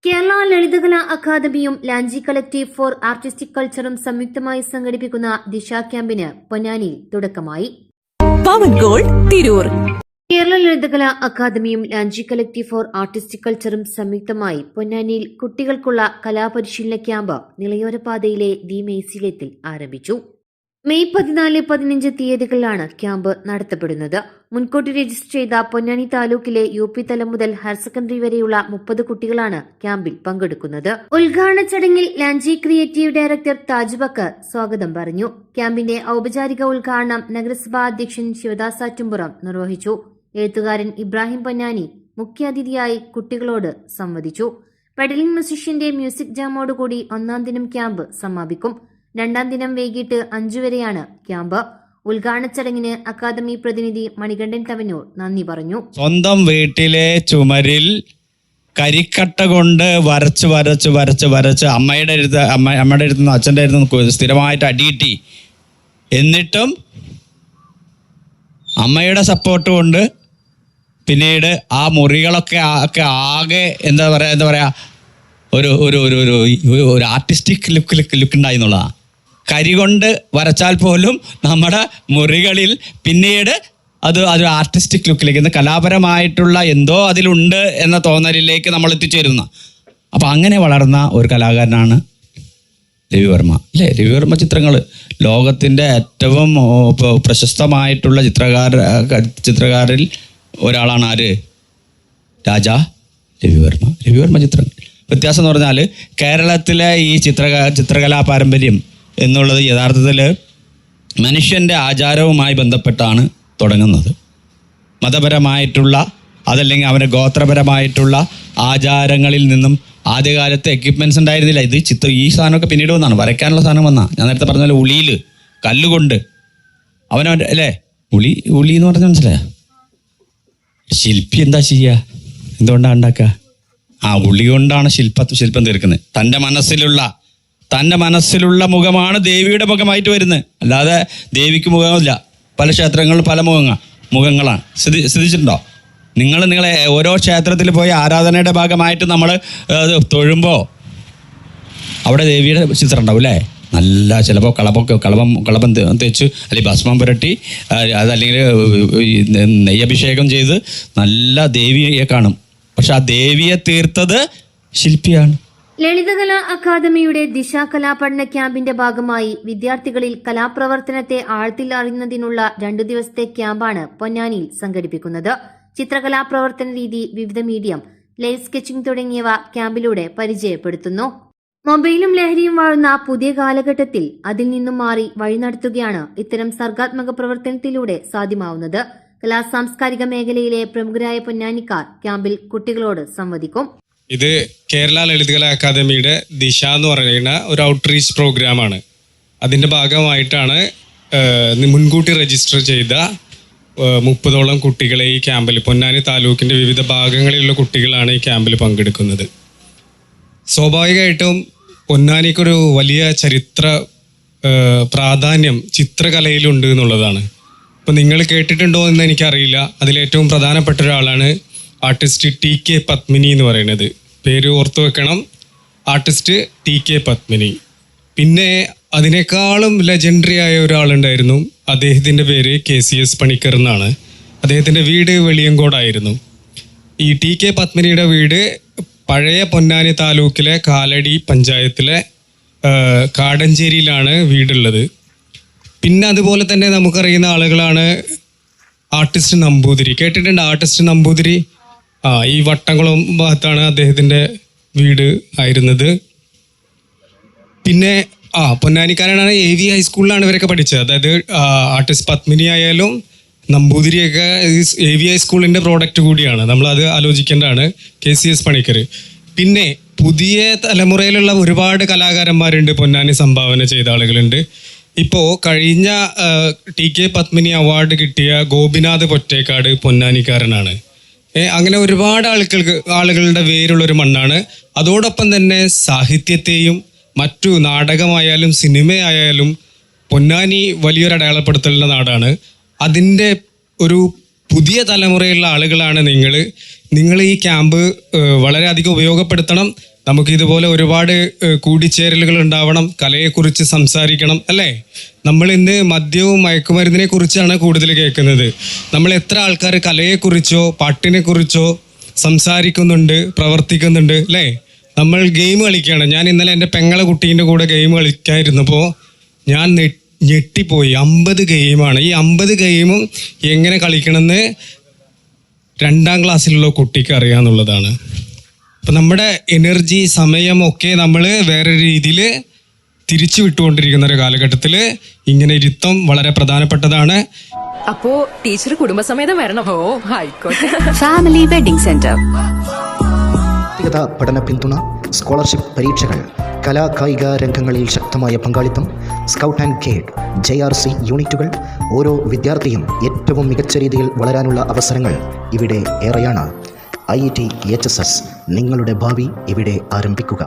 കേരള ലളിതകലാ അക്കാദമിയും Lanchi collective for artistic കൾച്ചറും സംയുക്തമായി സംഘടിപ്പിക്കുന്ന ദിശ ക്യാമ്പിന് പൊന്നാനിയിൽ തുടക്കമായി. പവൻ ഗോൾഡ് തിരൂർ. കേരള ലളിതകലാ അക്കാദമിയും ലാഞ്ചി കളക്ടീവ് ഫോർ ആർട്ടിസ്റ്റിക് കൾച്ചറും സംയുക്തമായി പൊന്നാനിയിൽ കുട്ടികൾക്കുള്ള കലാപരിശീലന ക്യാമ്പ് നിളയോരപാതയിലെ ദി മേസിലത്തിൽ ആരംഭിച്ചു. മെയ് 14-15 തീയതികളിലാണ് ക്യാമ്പ് നടത്തപ്പെടുന്നത്. മുൻകൂട്ടി രജിസ്റ്റർ ചെയ്ത പൊന്നാനി താലൂക്കിലെ UP തലം മുതൽ ഹയർ സെക്കൻഡറി വരെയുള്ള 30 കുട്ടികളാണ് ക്യാമ്പിൽ പങ്കെടുക്കുന്നത്. ഉദ്ഘാടന ചടങ്ങിൽ ലാഞ്ചി ക്രിയേറ്റീവ് ഡയറക്ടർ താജ് ബക്കർ സ്വാഗതം പറഞ്ഞു. ക്യാമ്പിന്റെ ഔപചാരിക ഉദ്ഘാടനം നഗരസഭാ അധ്യക്ഷൻ ശിവദാസ് ആറ്റുംപുറം നിർവഹിച്ചു. എഴുത്തുകാരൻ ഇബ്രാഹിം പൊന്നാനി മുഖ്യാതിഥിയായി കുട്ടികളോട് സംവദിച്ചു. പെഡലിംഗ് മ്യൂസിഷ്യന്റെ മ്യൂസിക് ജാമോടുകൂടി ഒന്നാം ദിനം ക്യാമ്പ് സമാപിക്കും. രണ്ടാം ദിനം വൈകിട്ട് 5 വരെയാണ് ക്യാമ്പ്. ഉദ്ഘാടന ചടങ്ങിന് അക്കാദമി പ്രതിനിധി മണികണ്ഠൻ തവനൂർ നന്ദി പറഞ്ഞു. സ്വന്തം വീട്ടിലെ ചുമരിൽ കരിക്കട്ട കൊണ്ട് വരച്ച് അമ്മയുടെ അടുത്തുനിന്ന് അച്ഛൻ്റെ അടുത്തുനിന്ന് സ്ഥിരമായിട്ട് അടിയിട്ടി. എന്നിട്ടും അമ്മയുടെ സപ്പോർട്ട് കൊണ്ട് പിന്നീട് ആ മുറികളൊക്കെ ആകെ എന്താ പറയാ ഒരു ആർട്ടിസ്റ്റിക് ലുക്ക് ഉണ്ടായി എന്നുള്ളതാണ്. കരി കൊണ്ട് വരച്ചാൽ പോലും നമ്മുടെ മുറികളിൽ പിന്നീട് അതൊരു ആർട്ടിസ്റ്റിക് ലുക്കിലേക്ക് കലാപരമായിട്ടുള്ള എന്തോ അതിലുണ്ട് എന്ന തോന്നലിലേക്ക് നമ്മൾ എത്തിച്ചേരുന്ന. അപ്പം അങ്ങനെ വളർന്ന ഒരു കലാകാരനാണ് രവിവർമ്മ അല്ലേ. രവിവർമ്മ ചിത്രങ്ങൾ ലോകത്തിൻ്റെ ഏറ്റവും പ്രശസ്തമായിട്ടുള്ള ചിത്രകാരിൽ ഒരാളാണ് ആര്? രാജാ രവിവർമ്മ ചിത്രങ്ങൾ. വ്യത്യാസം എന്ന് പറഞ്ഞാൽ കേരളത്തിലെ ഈ ചിത്രകലാ പാരമ്പര്യം എന്നുള്ളത് യഥാർത്ഥത്തിൽ മനുഷ്യൻ്റെ ആചാരവുമായി ബന്ധപ്പെട്ടാണ് തുടങ്ങുന്നത്. മതപരമായിട്ടുള്ള അതല്ലെങ്കിൽ അവൻ്റെ ഗോത്രപരമായിട്ടുള്ള ആചാരങ്ങളിൽ നിന്നും ആദ്യകാലത്ത് എക്യുപ്മെൻറ്റ്സ് ഉണ്ടായിരുന്നില്ല. ഈ സാധനമൊക്കെ പിന്നീട് വന്നാണ്. വരയ്ക്കാനുള്ള സാധനം വന്നാൽ ഞാൻ നേരത്തെ പറഞ്ഞ പോലെ ഉളിയിൽ കല്ലുകൊണ്ട് അല്ലേ ഉളി എന്ന് പറഞ്ഞാൽ മനസ്സിലായോ? ശില്പി എന്താ ചെയ്യുക? എന്തുകൊണ്ടാണ് ഉണ്ടാക്കുക? ഉളി കൊണ്ടാണ് ശില്പം തീർക്കുന്നത്. തൻ്റെ മനസ്സിലുള്ള മുഖമാണ് ദേവിയുടെ മുഖമായിട്ട് വരുന്നത്. അല്ലാതെ ദേവിക്ക് മുഖമില്ല. പല ക്ഷേത്രങ്ങളിലും പല മുഖങ്ങളാണ്. ശ്രദ്ധിച്ചിട്ടുണ്ടോ? നിങ്ങളെ ഓരോ ക്ഷേത്രത്തിൽ പോയി ആരാധനയുടെ ഭാഗമായിട്ട് നമ്മൾ തൊഴുമ്പോൾ അവിടെ ദേവിയുടെ ചിത്രം ഉണ്ടാവും അല്ലേ? നല്ല ചിലപ്പോൾ കളഭം തേച്ച് അല്ലെങ്കിൽ ഭസ്മം പുരട്ടി അതല്ലെങ്കിൽ നെയ്യഭിഷേകം ചെയ്ത് നല്ല ദേവിയെ കാണും. പക്ഷെ ആ ദേവിയെ തീർത്തത് ശില്പിയാണ്. ലളിതകലാ അക്കാദമിയുടെ ദിശ കലാപഠന ക്യാമ്പിന്റെ ഭാഗമായി വിദ്യാർത്ഥികളിൽ കലാപ്രവർത്തനത്തെ ആഴത്തിൽ അറിയുന്നതിനുള്ള 2 ദിവസത്തെ ക്യാമ്പാണ് പൊന്നാനിയിൽ സംഘടിപ്പിക്കുന്നത്. ചിത്രകലാ പ്രവർത്തന രീതി, വിവിധ മീഡിയം, ലൈവ് സ്കെച്ചിംഗ് തുടങ്ങിയവ ക്യാമ്പിലൂടെ പരിചയപ്പെടുത്തുന്നു. മൊബൈലും ലഹരിയും വാഴുന്ന പുതിയ കാലഘട്ടത്തിൽ അതിൽ നിന്നും മാറി വഴി നടത്തുകയാണ് ഇത്തരം സർഗാത്മക പ്രവർത്തനത്തിലൂടെ സാധ്യമാവുന്നത്. കലാസാംസ്കാരിക മേഖലയിലെ പ്രമുഖരായ പൊന്നാനിക്കാർ ക്യാമ്പിൽ കുട്ടികളോട് സംവദിക്കും. ഇത് കേരള ലളിതകലാ അക്കാദമിയുടെ ദിശ എന്ന് പറയുന്ന ഒരു ഔട്ട്റീച്ച് പ്രോഗ്രാമാണ്. അതിൻ്റെ ഭാഗമായിട്ടാണ് മുൻകൂട്ടി രജിസ്റ്റർ ചെയ്ത 30ഓളം കുട്ടികളെ ഈ ക്യാമ്പിൽ, പൊന്നാനി താലൂക്കിൻ്റെ വിവിധ ഭാഗങ്ങളിലുള്ള കുട്ടികളാണ് ഈ ക്യാമ്പിൽ പങ്കെടുക്കുന്നത്. സ്വാഭാവികമായിട്ടും പൊന്നാനിക്കൊരു വലിയ ചരിത്ര പ്രാധാന്യം ചിത്രകലയിലുണ്ട് എന്നുള്ളതാണ്. ഇപ്പോൾ നിങ്ങൾ കേട്ടിട്ടുണ്ടോ എന്ന് എനിക്കറിയില്ല. അതിലേറ്റവും പ്രധാനപ്പെട്ട ഒരാളാണ് ആർട്ടിസ്റ്റ് TK പത്മിനി എന്ന് പറയുന്നത്. പേര് ഓർത്തു വെക്കണം, ആർട്ടിസ്റ്റ് TK പത്മിനി. പിന്നെ അതിനേക്കാളും ലെജൻഡറി ആയ ഒരാളുണ്ടായിരുന്നു. അദ്ദേഹത്തിൻ്റെ പേര് KCS പണിക്കർ എന്നാണ്. അദ്ദേഹത്തിൻ്റെ വീട് വെളിയങ്കോടായിരുന്നു. ഈ TK പത്മിനിയുടെ വീട് പഴയ പൊന്നാനി താലൂക്കിലെ കാലടി പഞ്ചായത്തിലെ കാടഞ്ചേരിയിലാണ് വീടുള്ളത്. പിന്നെ അതുപോലെ തന്നെ നമുക്കറിയുന്ന ആളുകളാണ് ആർട്ടിസ്റ്റ് നമ്പൂതിരി. കേട്ടിട്ടുണ്ട് ആർട്ടിസ്റ്റ് നമ്പൂതിരി? ഈ വട്ടംകുളം ഭാഗത്താണ് അദ്ദേഹത്തിൻ്റെ വീട് ആയിരുന്നത്. പിന്നെ പൊന്നാനിക്കാരനാണ്. AV ഹൈസ്കൂളിലാണ് ഇവരൊക്കെ പഠിച്ചത്. അതായത് ആർട്ടിസ്റ്റ് പത്മിനി ആയാലും നമ്പൂതിരിയൊക്കെ AV ഹൈസ്കൂളിൻ്റെ പ്രോഡക്റ്റ് കൂടിയാണ്. നമ്മളത് ആലോചിക്കേണ്ടതാണ്. KCS പണിക്കർ. പിന്നെ പുതിയ തലമുറയിലുള്ള ഒരുപാട് കലാകാരന്മാരുണ്ട്, പൊന്നാനി സംഭാവന ചെയ്ത ആളുകളുണ്ട്. ഇപ്പോൾ കഴിഞ്ഞ TK പത്മിനി അവാർഡ് കിട്ടിയ ഗോപിനാഥ് പൊറ്റേക്കാട് പൊന്നാനിക്കാരനാണ്. അങ്ങനെ ഒരുപാട് ആളുകളുടെ വേരുള്ളൊരു മണ്ണാണ്. അതോടൊപ്പം തന്നെ സാഹിത്യത്തെയും മറ്റു നാടകമായാലും സിനിമയായാലും പൊന്നാനി വലിയൊരു അടയാളപ്പെടുത്തലുടെ നാടാണ്. അതിൻ്റെ ഒരു പുതിയ തലമുറയിലുള്ള ആളുകളാണ് നിങ്ങൾ. നിങ്ങൾ ഈ ക്യാമ്പ് വളരെയധികം ഉപയോഗപ്പെടുത്തണം. നമുക്ക് ഇതുപോലെ ഒരുപാട് കൂടിച്ചേരലുകൾ ഉണ്ടാവണം, കലയെക്കുറിച്ച് സംസാരിക്കണം, അല്ലേ? നമ്മൾ ഇന്ന് മദ്യവും മയക്കുമരുന്നിനെ കുറിച്ചാണ് കൂടുതൽ കേൾക്കുന്നത്. നമ്മൾ എത്ര ആൾക്കാർ കലയെക്കുറിച്ചോ പാട്ടിനെക്കുറിച്ചോ സംസാരിക്കുന്നുണ്ട്, പ്രവർത്തിക്കുന്നുണ്ട്, അല്ലേ? നമ്മൾ ഗെയിം കളിക്കുകയാണ്. ഞാൻ ഇന്നലെ എൻ്റെ പെങ്ങളെ കുട്ടീൻ്റെ കൂടെ ഗെയിം കളിക്കാതിരുന്നപ്പോൾ ഞാൻ ഞെട്ടിപ്പോയി. 50 ഗെയിമാണ്. ഈ 50 ഗെയിമും എങ്ങനെ കളിക്കണമെന്ന് 2ാം ക്ലാസ്സിലുള്ള കുട്ടിക്ക് അറിയാമെന്നുള്ളതാണ്. അപ്പം നമ്മുടെ എനർജി, സമയം ഒക്കെ നമ്മൾ വേറെ രീതിയിൽ തിരിച്ചു വിട്ടുകൊണ്ടിരിക്കുന്ന ഒരു കാലഘട്ടത്തിൽ ഇങ്ങനെ ഇരുത്തം വളരെ പ്രധാനപ്പെട്ടതാണ്. അപ്പോ ടീച്ചർ കുടുംബസമേതം വരണം. ഓ ആയിക്കോട്ടെ. Family wedding centre. വ്യക്തിഗത പഠന പിന്തുണ, സ്കോളർഷിപ്പ് പരീക്ഷകൾ, കലാ കായിക രംഗങ്ങളിൽ ശക്തമായ പങ്കാളിത്തം, സ്കൗട്ട് ആൻഡ് ഗൈഡ്, JRC യൂണിറ്റുകൾ. ഓരോ വിദ്യാർത്ഥിയും ഏറ്റവും മികച്ച രീതിയിൽ വളരാനുള്ള അവസരങ്ങൾ ഇവിടെ ഏറെയാണ്. IIT HSS, നിങ്ങളുടെ ഭാവി ഇവിടെ ആരംഭിക്കുക.